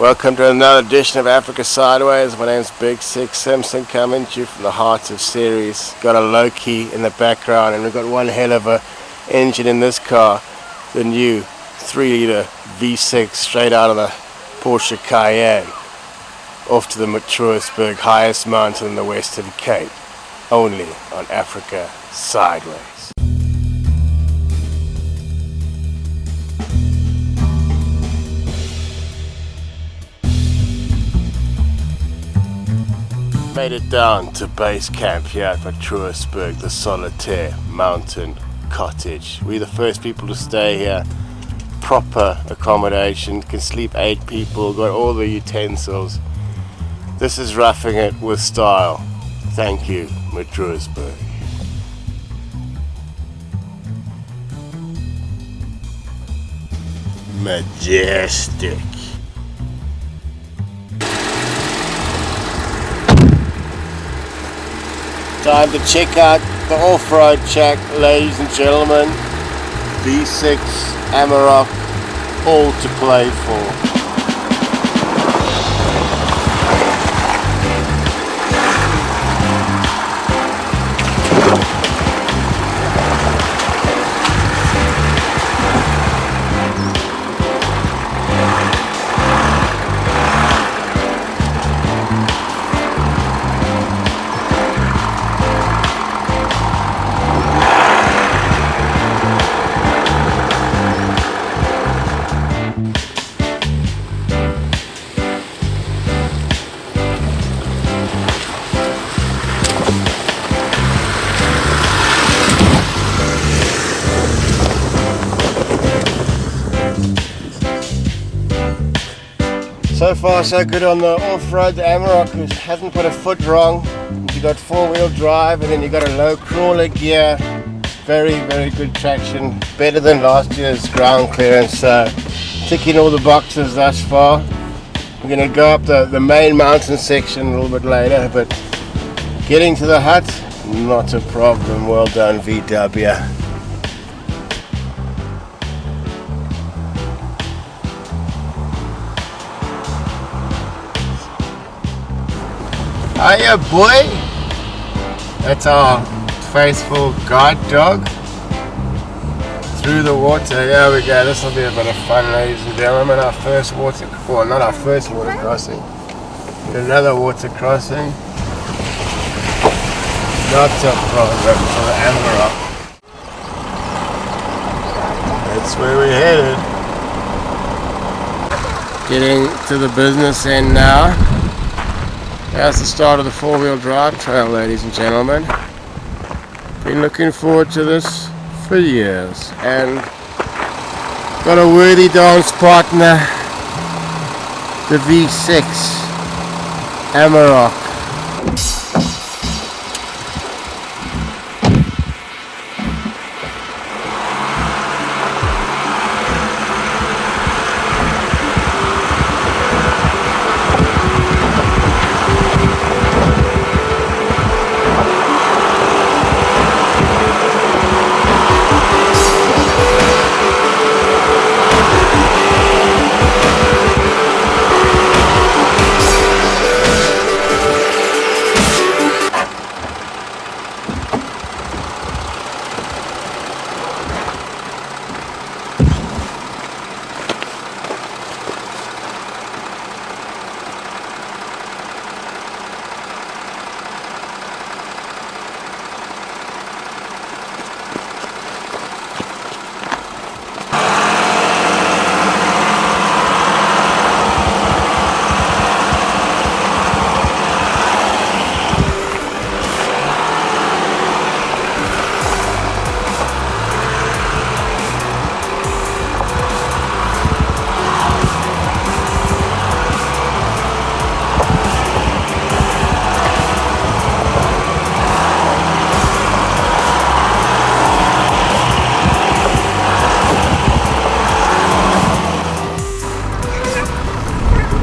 Welcome to another edition of Africa Sideways. My name's Big Six Simpson, coming to you from the heart of series. Got a low-key in the background, and we've got one hell of a engine in this car. The new 3-litre V6 straight out of the Porsche Cayenne. Off to the Matroosberg, highest mountain in the Western Cape. Only on Africa Sideways. Made it down to base camp here at Matroosberg, the Solitaire Mountain Cottage. We're the first people to stay here. Proper accommodation, can sleep 8 people, got all the utensils. This is roughing it with style. Thank you, Matroosberg. Majestic. Time to check out the off-road track, ladies and gentlemen. V6 Amarok, all to play for. So far so good on the off-road. The Amarok hasn't put a foot wrong. You got 4-wheel drive, and then you got a low crawler gear. Very, very good traction. Better than last year's ground clearance. Ticking all the boxes thus far. We're going to go up the main mountain section a little bit later, but getting to the hut, not a problem. Well done, VW. Hiya, boy! That's our faithful guide dog. Through the water, here we go. This will be a bit of fun, ladies and gentlemen. Our first water, well, not our first water crossing. Another water crossing. Not a problem for the Amarok. That's where we're headed. Getting to the business end now. That's the start of the 4-wheel drive trail, ladies and gentlemen. Been looking forward to this for years, and got a worthy dance partner, the V6 Amarok.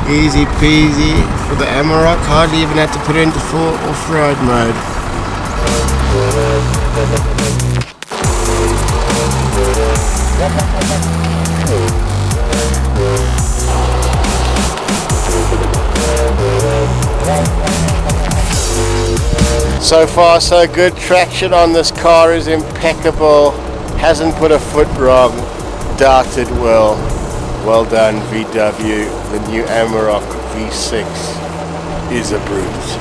Easy peasy for the Amarok, hardly even had to put it into full off-road mode. So far so good. Traction on this car is impeccable. Hasn't put a foot wrong. Darted well. Well done VW. The new Amarok V6 is a brute.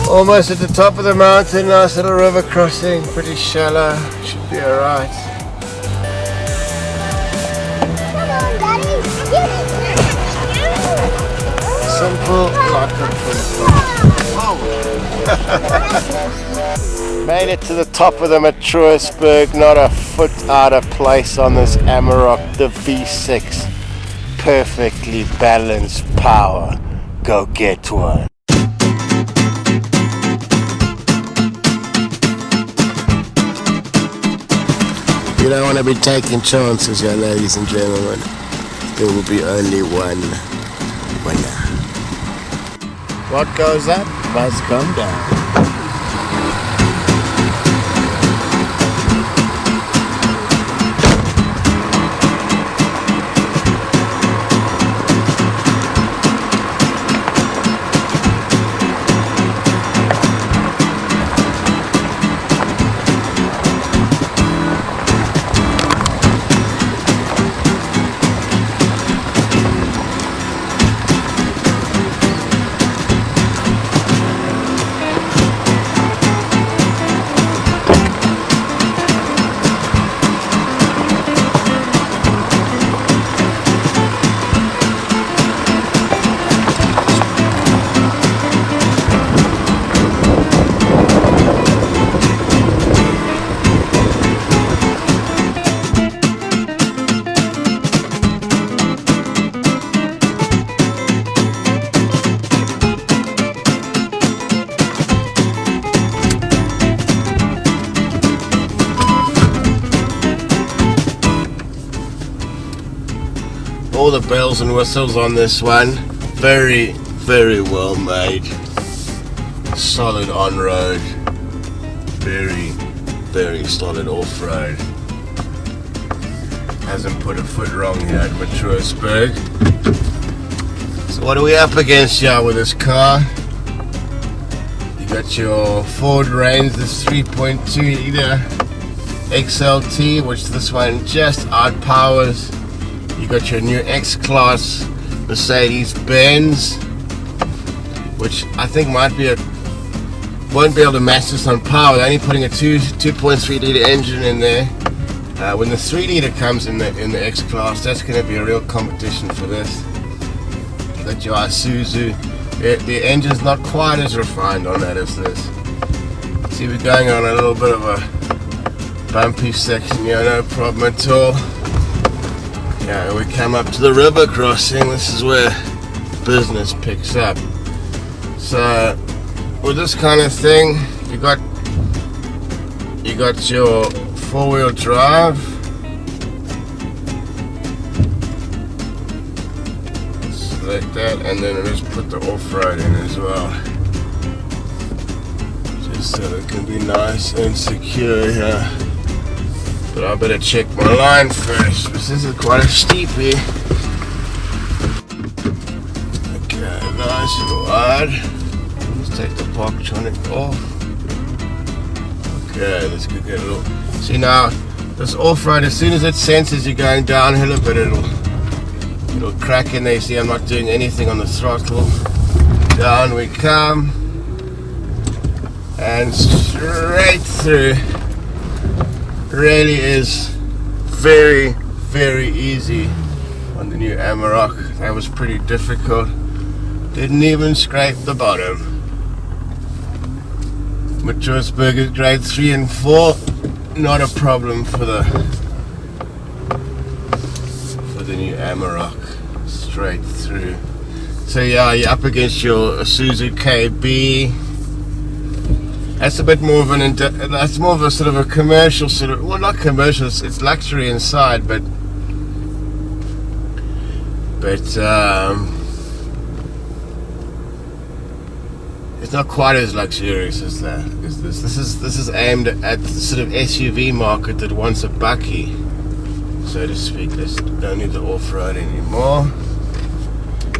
Almost at the top of the mountain, nice little river crossing, pretty shallow, should be alright. Come on, Daddy. Simple like a simple. Made it to the top of the Matroosberg, not a foot out of place on this Amarok, the V6. Perfectly balanced power. Go get one. You don't want to be taking chances here, ladies and gentlemen. There will be only one winner. What goes up must come down. All the bells and whistles on this one, very, very well made. Solid on-road, very, very solid off-road. Hasn't put a foot wrong here at Matroosberg. So what are we up against here with this car? You got your Ford Range, this 3.2 liter XLT, which this one just outpowers. You got your new X-Class Mercedes-Benz, which I think won't be able to match this on power. They're only putting a 2.3 liter engine in there. When the 3 liter comes in the X-Class, that's going to be a real competition for this. You got your Isuzu. The engine's not quite as refined on that as this. See, we're going on a little bit of a bumpy section here, no problem at all. Yeah, we come up to the river crossing. This is where business picks up. So with this kind of thing, you got your four-wheel drive. Select that, and then just put the off-road in as well, just so it can be nice and secure here. But I better check my line first, because this is quite a steepie. Okay, nice and wide. Let's take the parktronic off. Okay, let's go get a little. See now, this off-road, as soon as it senses you're going downhill a bit, it'll crack in there. See, I'm not doing anything on the throttle. Down we come, and straight through. Really is very, very easy on the new Amarok. That was pretty difficult. Didn't even scrape the bottom. Matroosberg is grade 3 and 4. Not a problem for the new Amarok. Straight through. So yeah, you're up against your Isuzu KB. That's a bit more of that's more of a sort of a commercial sort of, well, not commercial, it's luxury inside, but it's not quite as luxurious as that. This is aimed at the sort of SUV market that wants a bakkie, so to speak. Let's don't need the off-road anymore.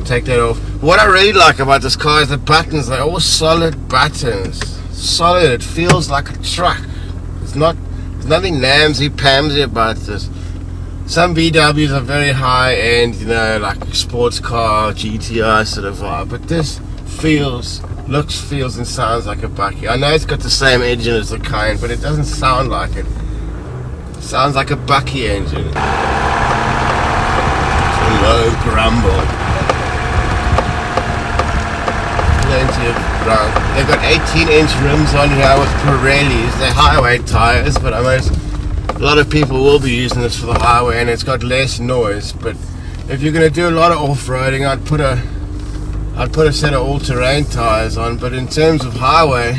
Take that off. What I really like about this car is the buttons. They're all solid buttons. Solid. It feels like a truck. There's nothing namsy-pamsy about this. Some VWs are very high-end, you know, like sports car, GTI sort of vibe. But this looks, feels, and sounds like a bakkie. I know it's got the same engine as the Cayenne, but it doesn't sound like it. It sounds like a bakkie engine. It's a low grumble. Plenty of grunt. They've got 18-inch rims on here with Pirellis. They're highway tires, but a lot of people will be using this for the highway, and it's got less noise. But if you're going to do a lot of off-roading, I'd put a set of all-terrain tires on. But in terms of highway,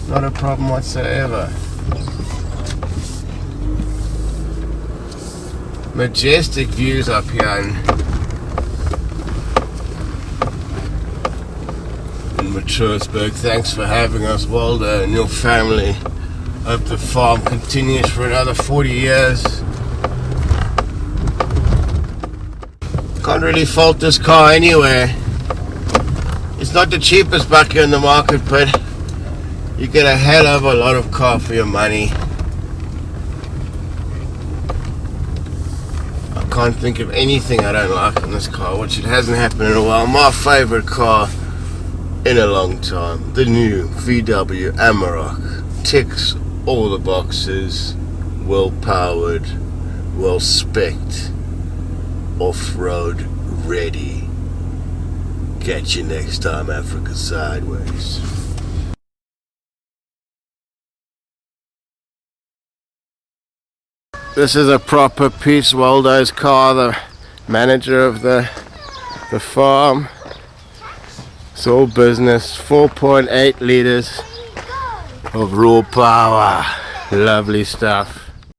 not a problem whatsoever. Majestic views up here in Matroosberg. Thanks for having us, Waldo, and your family. Hope the farm continues for another 40 years. Can't really fault this car anyway. It's not the cheapest bakkie in the market, but you get a hell of a lot of car for your money. I can't think of anything I don't like in this car, which it hasn't happened in a while. My favorite car in a long time, the new VW Amarok, ticks all the boxes. Well powered, well spec'd, off-road ready. Catch you next time, Africa Sideways. This is a proper piece. Waldo's car, the manager of the farm. It's all business. 4.8 liters of raw power. Lovely stuff.